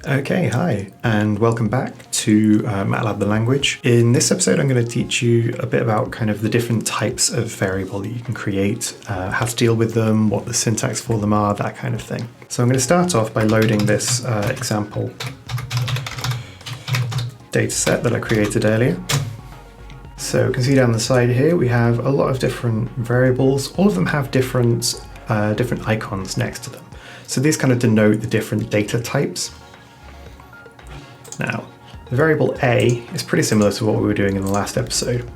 Okay, hi, and welcome back to Matlab the language. In this episode, I'm going to teach you a bit about kind of the different types of variable that you can create, how to deal with them, what the syntax for them are, that kind of thing. So I'm going to start off by loading this example dataset that I created earlier. So you can see down the side here, we have a lot of different variables. All of them have different icons next to them. So these kind of denote the different data types. Now, the variable a is pretty similar to what we were doing in the last episode.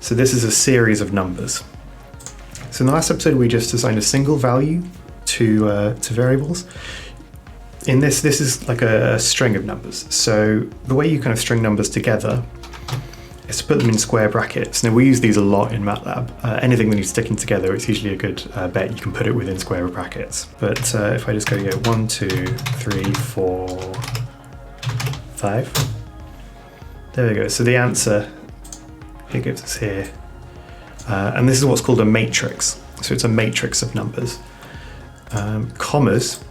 So this is a series of numbers. So in the last episode, we just assigned a single value to variables. In this is like a string of numbers. So the way you kind of string numbers together is to put them in square brackets. Now we use these a lot in Matlab. Anything that needs sticking together, it's usually a good bet you can put it within square brackets. But if I just go 1, 2, 3, 4, 5. There we go. So the answer it gives us here, and this is what's called a matrix. So it's a matrix of numbers. Commas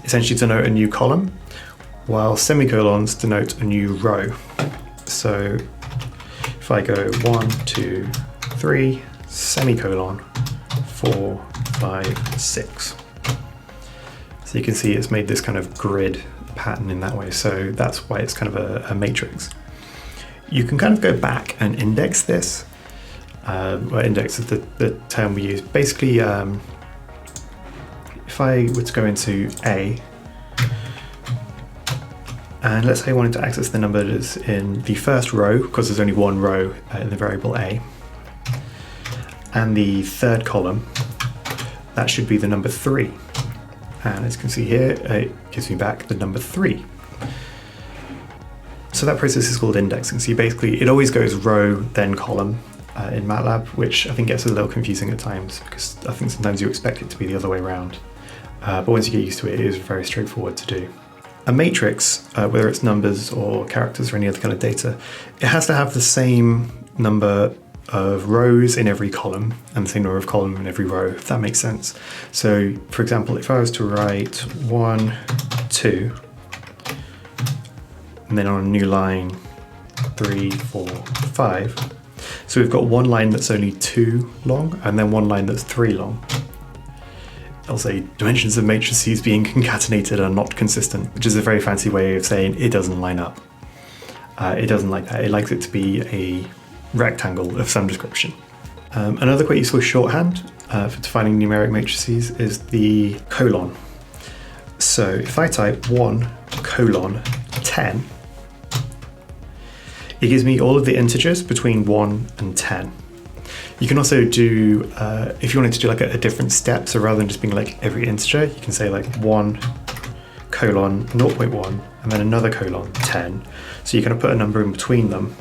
essentially denote a new column, while semicolons denote a new row. So if I go 1, 2, 3, semicolon, 4, 5, 6. So you can see it's made this kind of grid pattern in that way, so that's why it's kind of a matrix. You can kind of go back and index this. Well, index is the term we use. Basically, if I were to go into A, and let's say I wanted to access the number that is in the first row, because there's only one row in the variable A, and the third column, that should be the number 3. And as you can see here, it gives me back the number 3. So that process is called indexing. So basically, it always goes row, then column in Matlab, which I think gets a little confusing at times, because I think sometimes you expect it to be the other way around. But once you get used to it, it is very straightforward to do. A matrix, whether it's numbers or characters or any other kind of data, it has to have the same number of rows in every column and the same number of columns in every row, if that makes sense. So for example, if I was to write 1, 2, and then on a new line 3, 4, 5, so we've got one line that's only 2 long and then one line that's 3 long. I'll say dimensions of matrices being concatenated are not consistent, which is a very fancy way of saying it doesn't line up. It doesn't like that. It likes it to be a rectangle of some description. Another quite useful shorthand for defining numeric matrices is the colon. So if I type 1 colon 10, it gives me all of the integers between 1 and 10. You can also do, if you wanted to do like a different step, so rather than just being like every integer, you can say like 1 colon 0.1 and then another colon 10. So you kind of put a number in between them.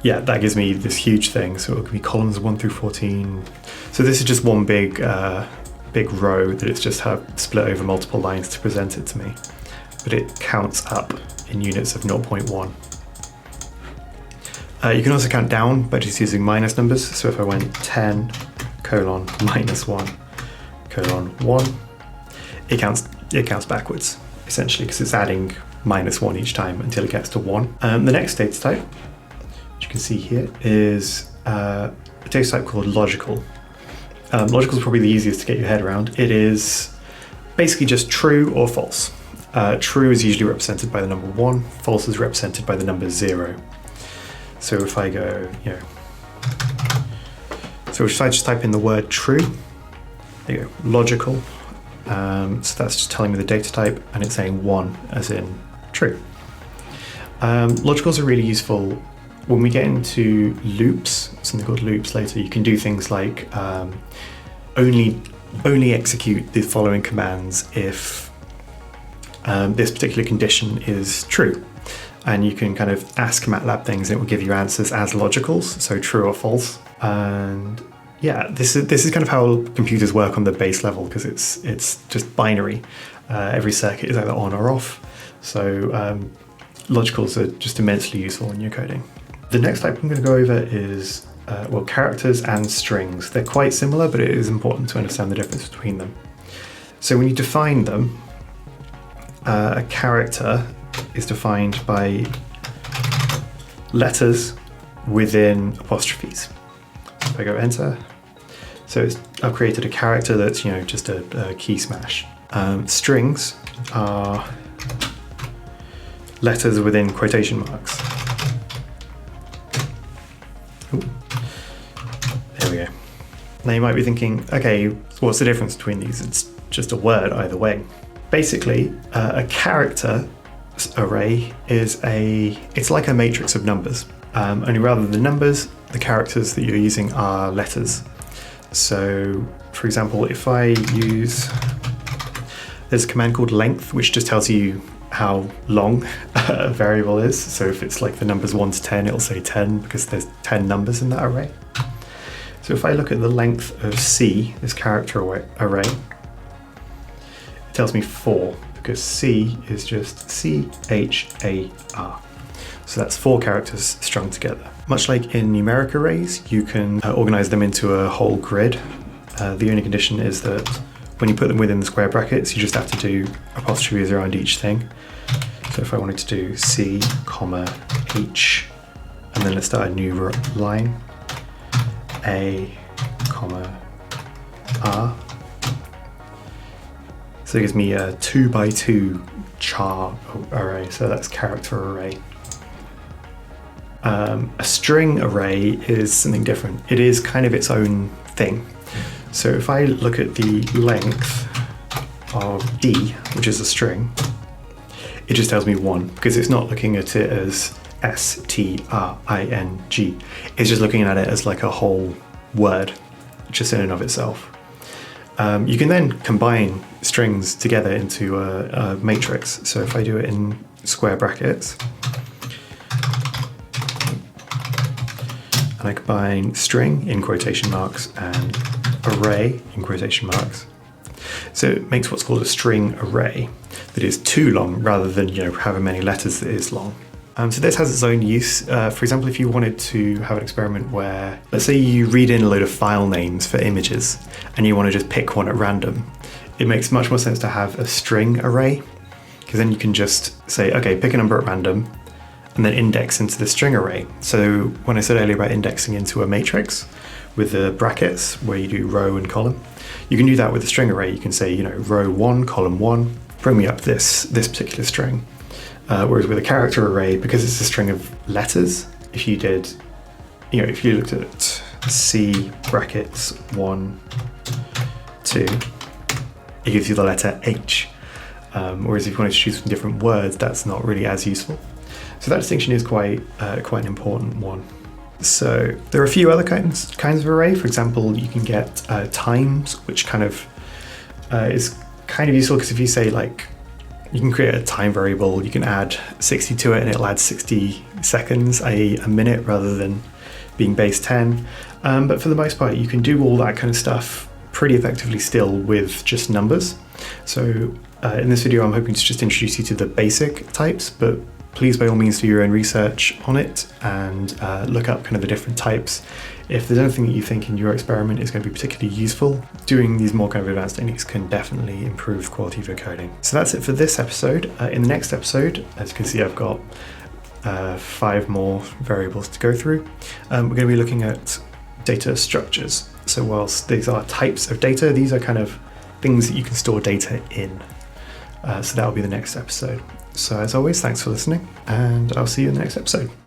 Yeah, that gives me this huge thing. So it could be columns 1 through 14. So this is just one big row that it's just split over multiple lines to present it to me. But it counts up in units of 0.1. You can also count down by just using minus numbers. So if I went 10 colon minus 1 colon 1, it counts backwards, essentially, because it's adding minus 1 each time until it gets to 1. The next data type, which you can see here, is a data type called logical. Logical is probably the easiest to get your head around. It is basically just true or false. True is usually represented by the number 1, false is represented by the number 0. So if I go, so if I just type in the word true, there you go, logical. So that's just telling me the data type, and it's saying 1 as in true. Logicals are really useful when we get into loops, something called loops later. You can do things like only execute the following commands if this particular condition is true. And you can kind of ask MATLAB things and it will give you answers as logicals, so true or false. And yeah, this is kind of how computers work on the base level, because it's just binary. Every circuit is either on or off. So logicals are just immensely useful when you're coding. The next type I'm going to go over is characters and strings. They're quite similar, but it is important to understand the difference between them. So when you define them, a character is defined by letters within apostrophes. So if I go enter, so I've created a character that's just a key smash. Strings are letters within quotation marks. Ooh. There we go. Now you might be thinking, okay, what's the difference between these? It's just a word either way. Basically, a character array is it's like a matrix of numbers. Only rather than numbers, the characters that you're using are letters. So, for example, if I use, there's a command called length, which just tells you how long a variable is. So if it's like the numbers 1 to 10, it'll say 10 because there's 10 numbers in that array. So if I look at the length of C, this character array, it tells me 4 because C is just C-H-A-R. So that's 4 characters strung together. Much like in numeric arrays, you can organize them into a whole grid. The only condition is that when you put them within the square brackets, you just have to do apostrophes around each thing. So if I wanted to do C, comma, H, and then let's start a new line, A, comma, R. So it gives me a 2 by 2 char array, so that's character array. A string array is something different. It is kind of its own thing. So if I look at the length of D, which is a string, it just tells me 1 because it's not looking at it as S-T-R-I-N-G. It's just looking at it as like a whole word, just in and of itself. You can then combine strings together into a matrix. So if I do it in square brackets, and I combine string in quotation marks and array in quotation marks, so it makes what's called a string array that is too long rather than however many letters it is long. So this has its own use. For example, if you wanted to have an experiment where, let's say you read in a load of file names for images and you want to just pick one at random, it makes much more sense to have a string array, because then you can just say, okay, pick a number at random and then index into the string array. So when I said earlier about indexing into a matrix with the brackets where you do row and column, you can do that with a string array. You can say, row 1, column 1, bring me up this particular string. Whereas with a character array, because it's a string of letters, if you did, if you looked at C brackets 1, 2, it gives you the letter H. Whereas if you wanted to choose from different words, that's not really as useful. So that distinction is quite an important one. So there are a few other kinds of array. For example, you can get times, which kind of is kind of useful because if you say you can create a time variable, you can add 60 to it and it'll add 60 seconds, i.e. a minute rather than being base 10. But for the most part, you can do all that kind of stuff pretty effectively still with just numbers. So in this video, I'm hoping to just introduce you to the basic types, but please by all means do your own research on it and look up kind of the different types. If there's anything that you think in your experiment is going to be particularly useful, doing these more kind of advanced techniques can definitely improve the quality of your coding. So that's it for this episode. In the next episode, as you can see, I've got 5 more variables to go through. We're going to be looking at data structures. So whilst these are types of data, these are kind of things that you can store data in. So that will be the next episode. So as always, thanks for listening, and I'll see you in the next episode.